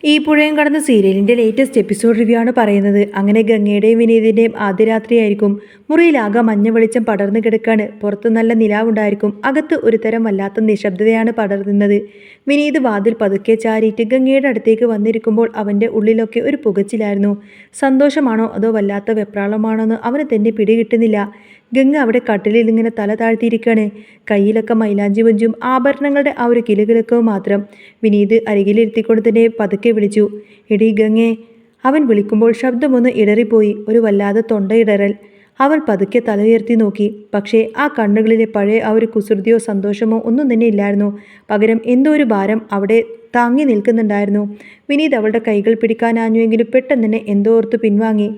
ഈ പുഴയും കടന്ന സീരിയലിൻ്റെ ലേറ്റസ്റ്റ് എപ്പിസോഡ് റിവ്യൂ ആണ് പറയുന്നത്. അങ്ങനെ ഗംഗയുടെയും വിനീതിൻ്റെയും ആദ്യ രാത്രിയായിരിക്കും. മുറിയിലാകെ മഞ്ഞ വെളിച്ചം പടർന്നു കിടക്കാണ്. പുറത്ത് നല്ല നിലാവുണ്ടായിരിക്കും. അകത്ത് ഒരു തരം വല്ലാത്ത നിശബ്ദതയാണ് പടർന്നത്. വിനീത് വാതിൽ പതുക്കെ ചാരിയിട്ട് ഗംഗയുടെ അടുത്തേക്ക് വന്നിരിക്കുമ്പോൾ അവൻ്റെ ഉള്ളിലൊക്കെ ഒരു പുകച്ചിലായിരുന്നു. സന്തോഷമാണോ അതോ വല്ലാത്ത വെപ്രാളമാണോ എന്ന് അവന് തന്നെ പിടികിട്ടുന്നില്ല. ഗംഗ അവിടെ കട്ടിലിൽ ഇങ്ങനെ തല താഴ്ത്തിയിരിക്കുകയാണ്. കയ്യിലൊക്കെ മൈലാഞ്ചി വഞ്ചും ആഭരണങ്ങളുടെ ആ ഒരു കിലുകിലക്കവും മാത്രം. വിനീത് അരികിലിരുത്തിക്കൊണ്ട് തന്നെ പതുക്കെ വിളിച്ചു, എടീ ഗംഗേ. അവൻ വിളിക്കുമ്പോൾ ശബ്ദമൊന്ന് ഇടറിപ്പോയി. ഒരു വല്ലാതെ തൊണ്ടയിടറൽ. അവൾ പതുക്കെ തല ഉയർത്തി നോക്കി. പക്ഷേ ആ കണ്ണുകളിലെ പഴയ ആ ഒരു കുസൃതിയോ സന്തോഷമോ ഒന്നും തന്നെ ഇല്ലായിരുന്നു. പകരം എന്തോ ഒരു ഭാരം അവിടെ താങ്ങി നിൽക്കുന്നുണ്ടായിരുന്നു. വിനീത് അവളുടെ കൈകൾ പിടിക്കാനാഞ്ഞുവെങ്കിലും പെട്ടെന്ന് തന്നെ എന്തോ ഓർത്ത് പിൻവാങ്ങി.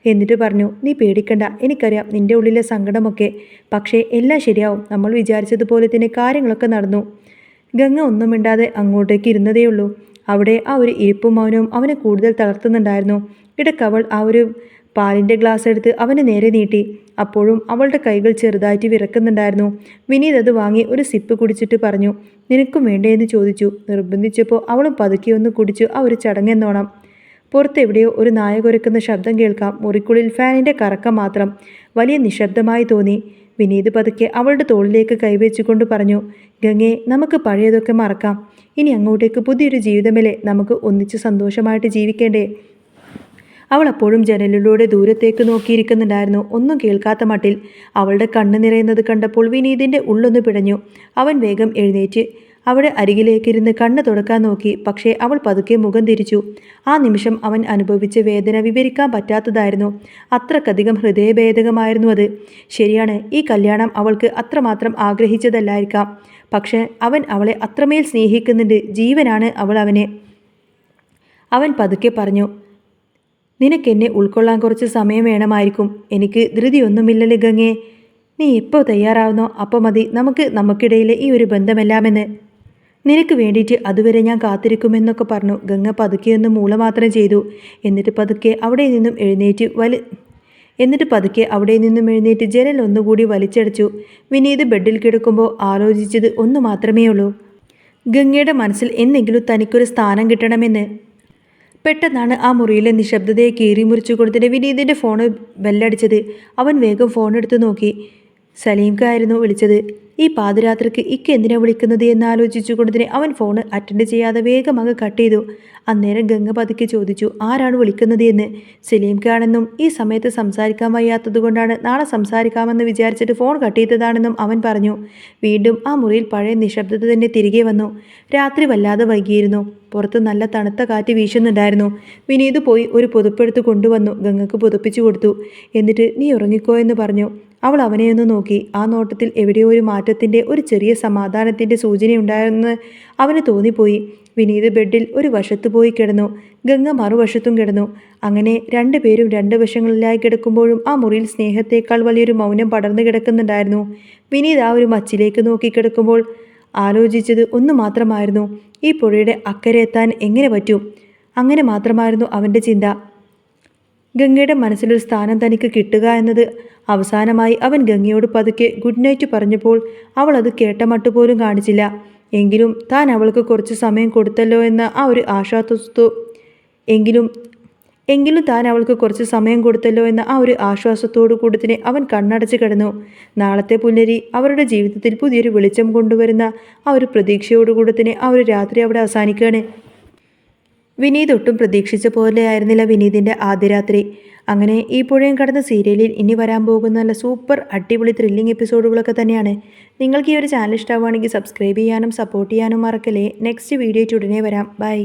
എന്നിട്ട് പറഞ്ഞു, നീ പേടിക്കണ്ട, എനിക്കറിയാം നിൻ്റെ ഉള്ളിലെ സങ്കടമൊക്കെ. പക്ഷേ എല്ലാം ശരിയാവും. നമ്മൾ വിചാരിച്ചതുപോലെ തന്നെ കാര്യങ്ങളൊക്കെ നടന്നു. ഗംഗ ഒന്നും മിണ്ടാതെ അങ്ങോട്ടേക്ക് ഇരുന്നതേയുള്ളൂ. അവിടെ ആ ഒരു ഇരിപ്പും മൗനവും അവനെ കൂടുതൽ തളർത്തുന്നുണ്ടായിരുന്നു. ഇടയ്ക്ക് അവൾ ആ ഒരു പാലിൻ്റെ ഗ്ലാസ് എടുത്ത് അവന് നേരെ നീട്ടി. അപ്പോഴും അവളുടെ കൈകൾ ചെറുതായിട്ട് വിറക്കുന്നുണ്ടായിരുന്നു. വിനീത് അത് വാങ്ങി ഒരു സിപ്പ് കുടിച്ചിട്ട് പറഞ്ഞു, നിനക്കും വേണ്ടേ എന്ന് ചോദിച്ചു. നിർബന്ധിച്ചപ്പോൾ അവളും പതുക്കെ ഒന്ന് കുടിച്ചു. ആ ഒരു ചടങ്ങെന്നോണം. പുറത്തെവിടെയോ ഒരു നായ കുരക്കുന്ന ശബ്ദം കേൾക്കാം. മുറിക്കുള്ളിൽ ഫാനിൻ്റെ കറക്കം മാത്രം. വലിയ നിശബ്ദമായി തോന്നി. വിനീത് പതുക്കെ അവളുടെ തോളിലേക്ക് കൈവച്ചുകൊണ്ട് പറഞ്ഞു, ഗംഗേ, നമുക്ക് പഴയതൊക്കെ മറക്കാം. ഇനി അങ്ങോട്ടേക്ക് പുതിയൊരു ജീവിതമല്ലേ, നമുക്ക് ഒന്നിച്ച് സന്തോഷമായിട്ട് ജീവിക്കേണ്ടേ. അവൾ അപ്പോഴും ജനലിലൂടെ ദൂരത്തേക്ക് നോക്കിയിരിക്കുന്നുണ്ടായിരുന്നു. ഒന്നും കേൾക്കാത്ത മട്ടിൽ. അവളുടെ കണ്ണ് നിറയുന്നത് കണ്ടപ്പോൾ വിനീതിൻ്റെ ഉള്ളൊന്ന് പിടഞ്ഞു. അവൻ വേഗം എഴുന്നേറ്റ് അവിടെ അരികിലേക്കിരുന്ന് കണ്ണ് തുടക്കാൻ നോക്കി. പക്ഷേ അവൾ പതുക്കെ മുഖം തിരിച്ചു. ആ നിമിഷം അവൻ അനുഭവിച്ച വേദന വിവരിക്കാൻ പറ്റാത്തതായിരുന്നു. അത്രക്കധികം ഹൃദയഭേദകമായിരുന്നു അത്. ശരിയാണ്, ഈ കല്യാണം അവൾക്ക് അത്രമാത്രം ആഗ്രഹിച്ചതല്ലായിരിക്കാം. പക്ഷേ അവൻ അവളെ അത്രമേൽ സ്നേഹിക്കുന്നുണ്ട്. ജീവനാണ് അവൾ അവനെ. അവൻ പതുക്കെ പറഞ്ഞു, നിനക്കെന്നെ ഉൾക്കൊള്ളാൻ കുറച്ച് സമയം വേണമായിരിക്കും. എനിക്ക് ധൃതിയൊന്നുമില്ലല്ലേ ഗംഗേ. നീ എപ്പോൾ തയ്യാറാവുന്നോ അപ്പോൾ മതി നമുക്കിടയിലെ ഈ ഒരു ബന്ധമെല്ലാമെന്ന്. നിനക്ക് വേണ്ടിയിട്ട് അതുവരെ ഞാൻ കാത്തിരിക്കുമെന്നൊക്കെ പറഞ്ഞു. ഗംഗ പതുക്കെയൊന്ന് മൂള മാത്രം ചെയ്തു. എന്നിട്ട് പതുക്കെ അവിടെ നിന്നും എഴുന്നേറ്റ് ജനൽ ഒന്നുകൂടി വലിച്ചടച്ചു. വിനീത് ബെഡിൽ കിടക്കുമ്പോൾ ആലോചിച്ചത് ഒന്ന് മാത്രമേ ഉള്ളൂ. ഗംഗയുടെ മനസ്സിൽ എന്നെങ്കിലും തനിക്കൊരു സ്ഥാനം കിട്ടണമെന്ന്. പെട്ടെന്നാണ് ആ മുറിയിലെ നിശബ്ദതയെ കീറി മുറിച്ചു കൊടുത്തിട്ട് വിനീതിൻ്റെ ഫോണ് ബെല്ലടിച്ചത്. അവൻ വേഗം ഫോണെടുത്ത് നോക്കി. സലീംക്ക ആയിരുന്നു വിളിച്ചത്. ഈ പാതിരാത്രിക്ക് ഇക്ക എന്തിനാ വിളിക്കുന്നത് എന്ന് ആലോചിച്ചുകൊണ്ടതിന് അവൻ ഫോണ് അറ്റൻഡ് ചെയ്യാതെ വേഗം അങ്ങ് കട്ട് ചെയ്തു. അന്നേരം ഗംഗ പതുക്കെ ചോദിച്ചു, ആരാണ് വിളിക്കുന്നത് എന്ന്. സലീംക്ക ആണെന്നും ഈ സമയത്ത് സംസാരിക്കാൻ വയ്യാത്തതുകൊണ്ടാണ് നാളെ സംസാരിക്കാമെന്ന് വിചാരിച്ചിട്ട് ഫോൺ കട്ട് ചെയ്തതാണെന്നും അവൻ പറഞ്ഞു. വീണ്ടും ആ മുറിയിൽ പഴയ നിശബ്ദത തന്നെ തിരികെ വന്നു. രാത്രി വല്ലാതെ വൈകിയിരുന്നു. പുറത്ത് നല്ല തണുത്ത കാറ്റ് വീശുന്നുണ്ടായിരുന്നു. വിനീത് പോയി ഒരു പുതപ്പെടുത്ത് കൊണ്ടുവന്നു. ഗംഗക്ക് പുതപ്പിച്ചു കൊടുത്തു. എന്നിട്ട് നീ ഉറങ്ങിക്കോ എന്ന് പറഞ്ഞു. അവൾ അവനെയൊന്ന് നോക്കി. ആ നോട്ടത്തിൽ എവിടെയോ ഒരു മാറ്റത്തിൻ്റെ, ഒരു ചെറിയ സമാധാനത്തിൻ്റെ സൂചനയുണ്ടായെന്ന് അവന് തോന്നിപ്പോയി. വിനീത് ബെഡിൽ ഒരു വശത്ത് പോയി കിടന്നു. ഗംഗ മറുവശത്തും കിടന്നു. അങ്ങനെ രണ്ടുപേരും രണ്ട് വശങ്ങളിലായി കിടക്കുമ്പോഴും ആ മുറിയിൽ സ്നേഹത്തേക്കാൾ വലിയൊരു മൗനം പടർന്നു കിടക്കുന്നുണ്ടായിരുന്നു. വിനീത് ആ ഒരു മച്ചിലേക്ക് നോക്കി കിടക്കുമ്പോൾ ആലോചിച്ചത് ഒന്ന് മാത്രമായിരുന്നു, ഈ പുഴയുടെ അക്കരെ എത്താൻ എങ്ങനെ പറ്റും. അങ്ങനെ മാത്രമായിരുന്നു അവൻ്റെ ചിന്ത. ഗംഗയുടെ മനസ്സിലൊരു സ്ഥാനം തനിക്ക് കിട്ടുക എന്നത്. അവസാനമായി അവൻ ഗംഗയോട് പതുക്കെ ഗുഡ് നൈറ്റ് പറഞ്ഞപ്പോൾ അവൾ അത് കേട്ട മട്ടുപോലും കാണിച്ചില്ല. എങ്കിലും താൻ അവൾക്ക് കുറച്ച് സമയം കൊടുത്തല്ലോ എന്ന ആ ഒരു ആശ്വാസത്തോടു കൂടി തന്നെ അവൻ കണ്ണടച്ച് കിടന്നു. നാളത്തെ പുലരി അവരുടെ ജീവിതത്തിൽ പുതിയൊരു വെളിച്ചം കൊണ്ടുവരുന്ന ആ ഒരു പ്രതീക്ഷയോടുകൂടി തന്നെ ആ ഒരു രാത്രി അവിടെ അവസാനിക്കുകയാണ്. വിനീത് ഒട്ടും പ്രതീക്ഷിച്ച പോലെയായിരുന്നില്ല വിനീതിൻ്റെ ആദ്യ രാത്രി. അങ്ങനെ ഈ പുഴയും കടന്ന സീരിയലിൽ ഇനി വരാൻ പോകുന്ന നല്ല സൂപ്പർ അടിപൊളി ത്രില്ലിംഗ് എപ്പിസോഡുകളൊക്കെ തന്നെയാണ്. നിങ്ങൾക്ക് ഈ ഒരു ചാനൽ ഇഷ്ടമാവുകയാണെങ്കിൽ സബ്സ്ക്രൈബ് ചെയ്യാനും സപ്പോർട്ട് ചെയ്യാനും മറക്കല്ലേ. നെക്സ്റ്റ് വീഡിയോ ഉടനെ വരാം. ബൈ.